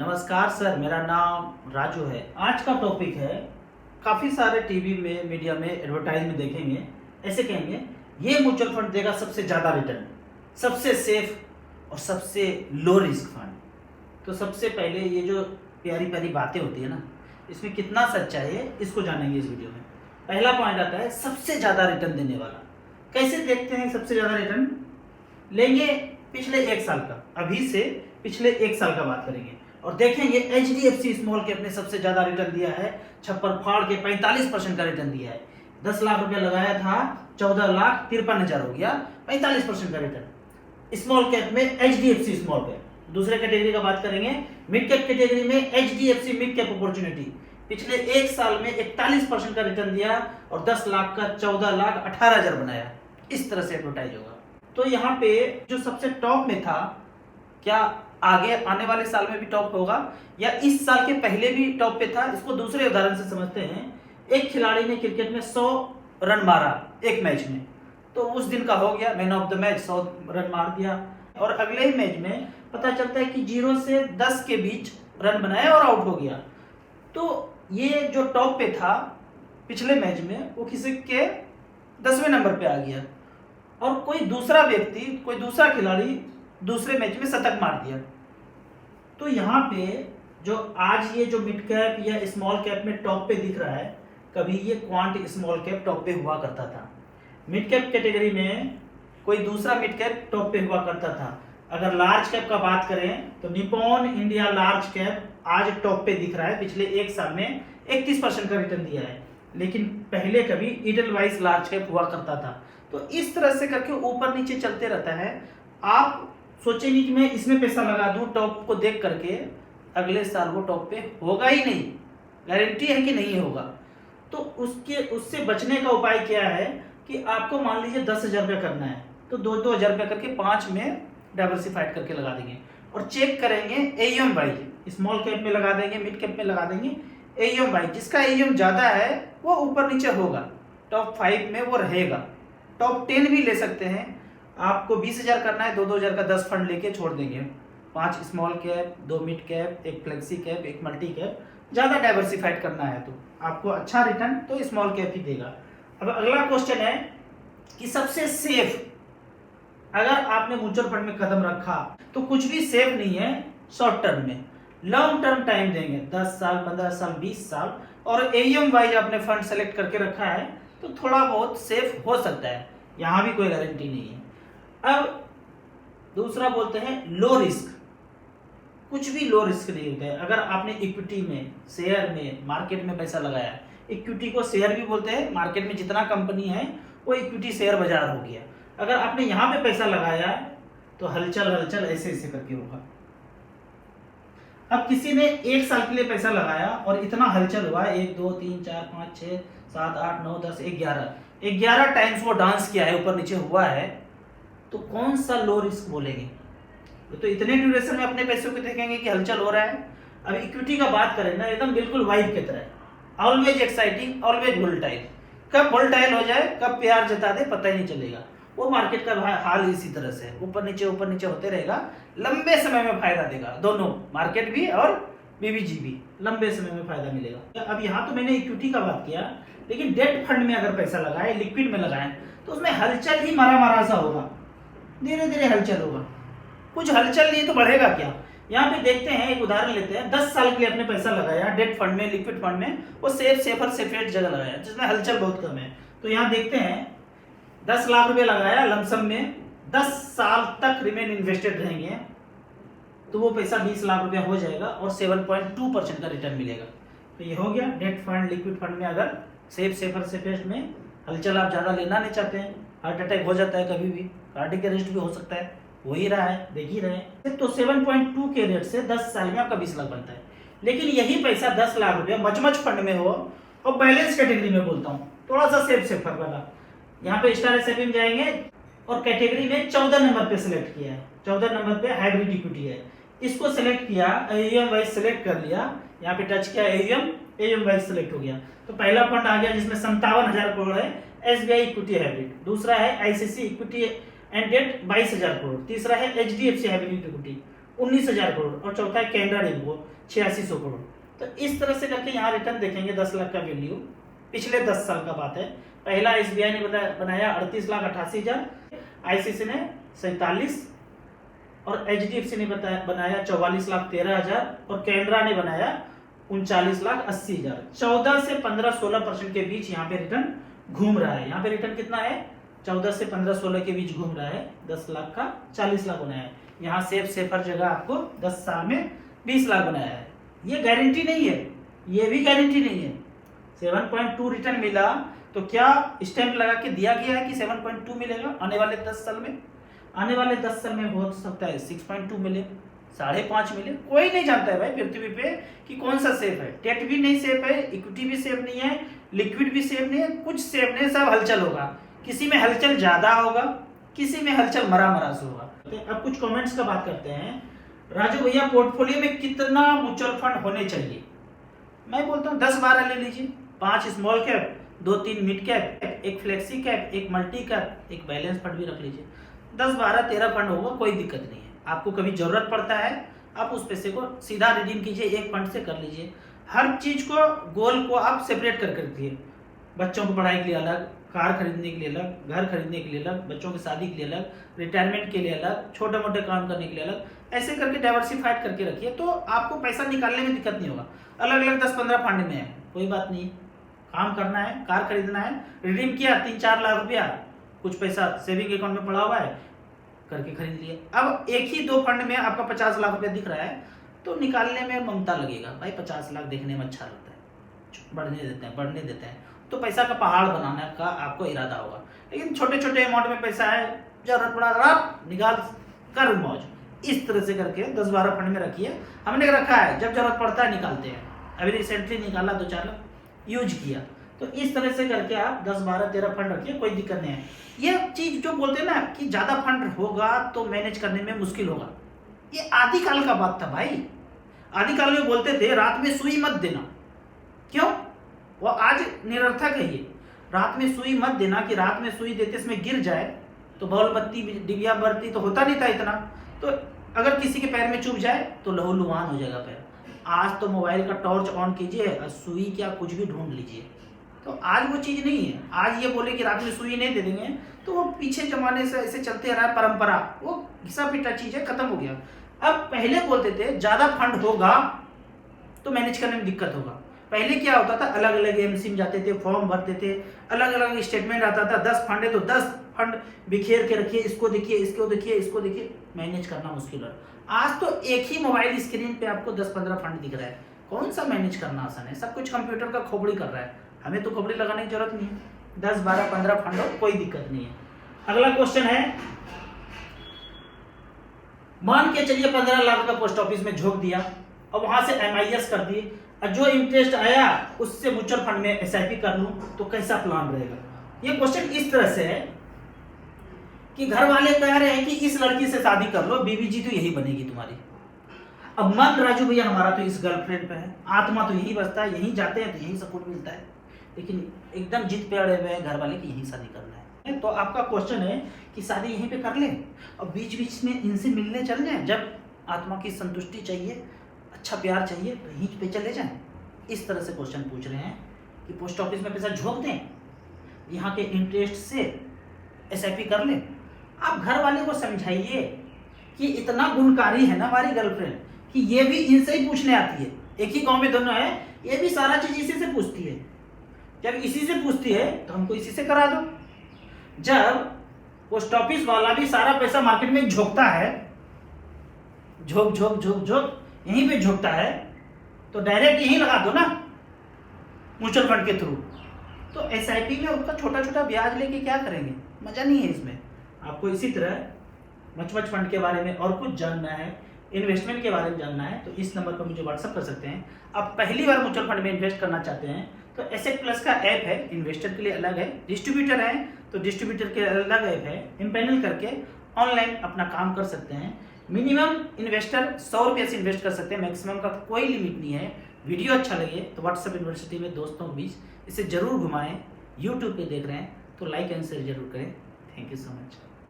नमस्कार सर, मेरा नाम राजू है। आज का टॉपिक है, काफ़ी सारे टीवी में, मीडिया में, एडवर्टाइज में देखेंगे, ऐसे कहेंगे ये म्यूचुअल फंड देगा सबसे ज़्यादा रिटर्न, सबसे सेफ और सबसे लो रिस्क फंड। तो सबसे पहले ये जो प्यारी प्यारी बातें होती है ना, इसमें कितना सच्चाई है इसको जानेंगे इस वीडियो में। पहला पॉइंट आता है सबसे ज़्यादा रिटर्न देने वाला। कैसे देखते हैं सबसे ज़्यादा रिटर्न? लेंगे पिछले एक साल का, अभी से पिछले एक साल का बात करेंगे और देखेंगे HDFC स्मॉल कैप ने सबसे ज्यादा रिटर्न दिया है, छप्पर फाड़ के 45% का रिटर्न दिया है। 10 लाख रुपया लगाया था, 14,53,000 हो गया, 45% का रिटर्न स्मॉल कैप में HDFC स्मॉल कैप। दूसरे कैटेगरी का बात करेंगे, मिड कैप कैटेगरी में HDFC मिड कैप अपॉर्चुनिटी पिछले एक साल में 41% का रिटर्न दिया और 10 लाख का 14,18,000 बनाया। इस तरह से एडवर्टाइज होगा। तो यहाँ पे जो सबसे टॉप में था, क्या आगे आने वाले साल में भी टॉप होगा या इस साल के पहले भी टॉप पे था? इसको दूसरे उदाहरण से समझते हैं। एक खिलाड़ी ने क्रिकेट में 100 रन मारा एक मैच में, तो उस दिन का हो गया man of the match, 100 run मार दिया। और अगले ही मैच में पता चलता है कि 0 से 10 के बीच रन बनाया और आउट हो गया। तो ये जो टॉप पे था पिछले मैच में, वो किसी के 10वें नंबर पे आ गया और कोई दूसरा व्यक्ति, कोई दूसरा खिलाड़ी दूसरे मैच में शतक मार दिया। तो यहाँ पे जो आज ये जो मिड कैप या स्मॉल कैप में टॉप पे दिख रहा है, कभी ये क्वांट स्मॉल कैप टॉप पे हुआ करता था। मिड कैप कैटेगरी में कोई दूसरा मिड कैप टॉप पे हुआ करता था। अगर लार्ज कैप का बात करें तो निप्पॉन इंडिया लार्ज कैप आज टॉप पे दिख रहा है। पिछले एक साल में 31% का रिटर्न दिया है, लेकिन पहले कभी इडलवाइज लार्ज कैप हुआ करता था। तो इस तरह से करके ऊपर नीचे चलते रहता है। आप सोचेंगे कि मैं इसमें पैसा लगा दूं टॉप को देख करके, अगले साल वो टॉप पे होगा ही नहीं, गारंटी है कि नहीं होगा। तो उससे बचने का उपाय क्या है कि आपको मान लीजिए 10,000 रुपया करना है, तो 2-2 हज़ार रुपया करके 5 में डाइवर्सिफाइड करके लगा देंगे और चेक करेंगे AUM वाइज। स्मॉल कैप में लगा देंगे, मिड कैप में लगा देंगे, AUM वाइज। जिसका AUM ज़्यादा है वो ऊपर नीचे होगा, टॉप 5 में वो रहेगा। टॉप 10 भी ले सकते हैं। आपको 20,000 करना है, 2-2 हज़ार का 10 फंड लेके छोड़ देंगे। 5 small cap, 2 mid cap, 1 flexi cap, 1 multi cap. ज़्यादा डाइवर्सिफाइड करना है तो आपको अच्छा रिटर्न तो स्मॉल कैप ही देगा। अब अगला क्वेश्चन है कि सबसे सेफ, अगर आपने म्यूचुअल फंड में कदम रखा तो कुछ भी सेफ नहीं है शॉर्ट टर्म में। लॉन्ग टर्म टाइम देंगे, 10 साल, 15 साल, 20 साल, और AUM वाइज आपने फंड सेलेक्ट करके रखा है तो थोड़ा बहुत सेफ हो सकता है। यहाँ भी कोई गारंटी नहीं है। अब दूसरा बोलते हैं लो रिस्क। कुछ भी लो रिस्क नहीं होता है। अगर आपने इक्विटी में, शेयर में, मार्केट में पैसा लगाया, इक्विटी को शेयर भी बोलते हैं, मार्केट में जितना कंपनी है वो इक्विटी शेयर बाजार हो गया। अगर आपने यहाँ पे पैसा लगाया तो हलचल हलचल ऐसे ऐसे करके होगा। अब किसी ने 1 साल के लिए पैसा लगाया और इतना हलचल हुआ, 1 2 3 4 5 6 7 8 9 10 11 टाइम्स वो डांस किया है, ऊपर नीचे हुआ है, तो कौन सा लो रिस्क बोलेंगे? तो इतने ड्यूरेशन में अपने पैसों को देखेंगे कि हलचल हो रहा है। अब इक्विटी का बात करें ना, एकदम बिल्कुल वाइफ की तरह, ऑलवेज एक्साइटिंग, ऑलवेज वोलेटाइल। कब वोलेटाइल हो जाए, कब प्यार जता दे, पता ही नहीं चलेगा। वो मार्केट का हाल इसी तरह से है, ऊपर नीचे होते रहेगा। लंबे समय में फायदा देगा, दोनों मार्केट भी और BBG भी, लंबे समय में फायदा मिलेगा। अब यहाँ तो मैंने इक्विटी का बात किया, लेकिन डेट फंड में अगर पैसा लगाए, लिक्विड में लगाए, तो उसमें हलचल ही मारा सा होगा, धीरे धीरे हलचल होगा। कुछ हलचल नहीं तो बढ़ेगा क्या? यहाँ पे देखते हैं, एक उदाहरण लेते हैं। 10 साल के लिए अपने पैसा लगाया डेट फंड में, लिक्विड फंड में, वो सेफर जगह लगाया जिसमें हलचल बहुत कम है। तो यहाँ देखते हैं 10 लाख रुपए लगाया लमसम में, 10 साल तक रिमेन इन्वेस्टेड रहेंगे तो वो पैसा 20 लाख रुपया हो जाएगा और 7.2% का रिटर्न मिलेगा। तो ये हो गया डेट फंड, लिक्विड फंड में। अगर सेफेस्ट में हलचल आप ज़्यादा लेना नहीं चाहते हैं, हार्ट अटैक हो जाता है कभी भी, कार्डियक अरेस्ट भी हो सकता है, हो ही रहा है, देख ही रहे हैं। तो 7.2 के रेट से 10 साल में आपका 20 लाख बनता है। लेकिन यही पैसा 10 लाख रुपया मच फंड में हो और बैलेंस कैटेगरी में बोलता हूँ, थोड़ा सा सेफर वाला, यहाँ पे स्टार एसआईपी में जाएंगे और कैटेगरी में 14 नंबर पे सिलेक्ट किया है। 14 नंबर पे हाइब्रिड इक्विटी है, इसको सिलेक्ट किया, AUM वाइज सिलेक्ट कर लिया, यहाँ पे टच किया AUM वाइज सिलेक्ट हो गया। तो पहला फंड आ गया जिसमें 57,000 करोड़ है, SBI इक्विटी हाइब्रिड। दूसरा है ICICI equity and debt 22,000 crore. तीसरा है HDFC हाइब्रिड इक्विटी 19,000 करोड़, और चौथा है कैनरा रेपको 8600 करोड़। तो इस तरह से करके यहाँ रिटर्न देखेंगे 10 लाख का वैल्यू, पिछले 10 साल का बात है। पहला SBI ने बनाया 38,88,000, ICICI ने 47, और HDFC ने बनाया 44,13,000, और कैनरा ने बनाया 39,80,000। 14 से 15-16% के बीच यहाँ पे रिटर्न घूम रहा है। यहाँ पे रिटर्न कितना है? 14 से 15-16 के बीच घूम रहा है। 10 लाख का 40 लाख बनाया है। यहाँ सेफर जगह आपको 10 साल में 20 लाख बनाया है। ये गारंटी नहीं है, ये भी गारंटी नहीं है। 7.2 रिटर्न मिला तो क्या स्टैंप लगा के दिया गया है कि 7.2 मिलेगा आने वाले 10 साल में? आने वाले 10 साल में हो सकता है 6.2 मिले, 5.5 मिले, कोई नहीं जानता है भाई पृथ्वी पे कि कौन सा सेफ है। डेट भी नहीं सेफ है, इक्विटी भी सेफ नहीं है, लिक्विड भी सेफ नहीं है, कुछ सेफ नहीं, सब हलचल होगा। किसी में हलचल ज्यादा होगा, किसी में हलचल मरा से होगा। अब कुछ कमेंट्स का बात करते हैं। राजू भैया पोर्टफोलियो में कितना म्यूचुअल फंड होने चाहिए? मैं बोलता हूँ 10-12 ले लीजिए। 5 स्मॉल कैप, 2-3 मिड कैप, एक फ्लेक्सी कैप, एक मल्टी कैप, एक बैलेंस फंड भी रख लीजिए। 10-12-13 फंड होगा, कोई दिक्कत नहीं है। आपको कभी जरूरत पड़ता है आप उस पैसे को सीधा रिडीम कीजिए, एक फंड से कर लीजिए। हर चीज को, गोल को आप सेपरेट कर रखिए। बच्चों को पढ़ाई के लिए अलग, कार खरीदने के लिए अलग, घर खरीदने के लिए अलग, बच्चों की शादी के लिए अलग, रिटायरमेंट के लिए अलग, छोटे मोटे काम करने के लिए अलग, ऐसे करके डाइवर्सिफाइड करके रखिए, तो आपको पैसा निकालने में दिक्कत नहीं होगा। अलग अलग 10-15 फंड में है, कोई बात नहीं। काम करना है, कार खरीदना है, रिडीम किया 3-4 लाख रुपया, कुछ पैसा सेविंग अकाउंट में पड़ा हुआ है, करके खरीद लिए। अब एक ही 2 फंड में आपका 50 लाख रुपया दिख रहा है, तो निकालने में ममता लगेगा भाई। 50 लाख देखने में अच्छा लगता है, बढ़ने देते हैं, तो पैसा का पहाड़ बनाने का आपको इरादा होगा। लेकिन छोटे छोटे अमाउंट में पैसा है, जरूरत पड़ा आप निकाल कर मौज। इस तरह से करके 10-12 फंड में रखिए। हमने रखा है, जब जरूरत पड़ता है निकालते हैं। अभी रिसेंटली निकाला 2-4 लाख यूज किया। तो इस तरह से करके आप 10-12-13 फंड रखिए, कोई दिक्कत नहीं है। ये चीज जो बोलते हैं ना कि ज्यादा फंड होगा तो मैनेज करने में मुश्किल होगा, ये आदिकाल का बात था भाई। आदिकाल में बोलते थे रात में सुई मत देना, क्यों? वो आज निरर्थक है ये। रात में सुई मत देना कि रात में सुई देते इसमें गिर जाए तो बॉल बत्ती डिबिया बत्ती तो होता नहीं था इतना, तो अगर किसी के पैर में चुभ जाए तो लहूलुहान हो जाएगा पैर। आज तो मोबाइल का टॉर्च ऑन कीजिए और सुई क्या कुछ भी ढूंढ लीजिए। तो आज वो चीज नहीं है। आज ये बोले कि रात में सुई नहीं दे देंगे तो वो पीछे जमाने से ऐसे चलते आ रहा है परंपरा, वो घिसा पिटा चीज है, खत्म हो गया। अब पहले बोलते थे ज्यादा फंड होगा तो मैनेज करने में दिक्कत होगा। पहले क्या होता था, अलग अलग एमसी में जाते थे, फॉर्म भरते थे, अलग अलग स्टेटमेंट आता था। 10 फंड है तो 10 फंड बिखेर के रखिए, इसको देखिए, इसको देखिए, इसको देखिए, मैनेज करना मुश्किल है। आज तो एक ही मोबाइल स्क्रीन पे आपको 10-15 फंड दिख रहा है, कौन सा मैनेज करना आसान है? सब कुछ कंप्यूटर का खोपड़ी कर रहा है, हमें तो खोपड़ी लगाने की जरूरत नहीं है। 10-12-15 फंड हो, कोई दिक्कत नहीं है। अगला क्वेश्चन है, मान के चलिए 15 लाख का पोस्ट ऑफिस में झोंक दिया और वहां से MIS कर दिए, और जो इंटरेस्ट आया उससे म्यूचुअल फंड में SIP कर लूं तो कैसा प्लान रहेगा? ये क्वेश्चन इस तरह से है कि घर वाले कह रहे हैं कि इस लड़की से शादी कर लो, बीवी जी तो यही बनेगी तुम्हारी। अब मन राजू भैया हमारा तो इस गर्लफ्रेंड पे है, आत्मा तो यही बसता है, यहीं जाते हैं तो यही सपोर्ट मिलता है, लेकिन एकदम जिद पे अड़े हुए हैं घर वाले कि यही शादी करना है। तो आपका क्वेश्चन है कि शादी यहीं पे कर लें और बीच बीच में इनसे मिलने चल जाएं, जब आत्मा की संतुष्टि चाहिए, अच्छा प्यार चाहिए तो यहीं पे चले जाएं। इस तरह से क्वेश्चन पूछ रहे हैं कि पोस्ट ऑफिस में पैसा झोंक दें, यहाँ के इंटरेस्ट से SIP कर लें। आप घर वाले को समझाइए कि इतना गुणकारी है ना हमारी गर्लफ्रेंड कि ये भी इनसे ही पूछने आती है। एक ही गांव में दोनों है, ये भी सारा चीज इसी से पूछती है। जब इसी से पूछती है तो हमको इसी से करा दो। जब पोस्ट ऑफिस वाला भी सारा पैसा मार्केट में झोंकता है, झोंक झोंक झोंक झोंक यहीं पे झोंकता है, तो डायरेक्ट यहीं लगा दो ना म्यूचुअल फंड के थ्रू। तो SIP में उसका छोटा छोटा ब्याज लेके क्या करेंगे, मजा नहीं है इसमें। आपको इसी तरह मच फंड के बारे में और कुछ जानना है, इन्वेस्टमेंट के बारे में जानना है, तो इस नंबर पर मुझे व्हाट्सअप कर सकते हैं। आप पहली बार म्यूचुअल फंड में इन्वेस्ट करना चाहते हैं तो एसेट प्लस का ऐप है, इन्वेस्टर के लिए अलग है, डिस्ट्रीब्यूटर है तो डिस्ट्रीब्यूटर के अलग ऐप है। इम्पैनल करके ऑनलाइन अपना काम कर सकते हैं। मिनिमम इन्वेस्टर 100 रुपये से इन्वेस्ट कर सकते हैं, मैक्सिमम का कोई लिमिट नहीं है। वीडियो अच्छा लगे तो व्हाट्सएप यूनिवर्सिटी में दोस्तों के बीच इसे जरूर घुमाएं। यूट्यूब पे देख रहे हैं तो लाइक एंड शेयर जरूर करें। Thank you so much.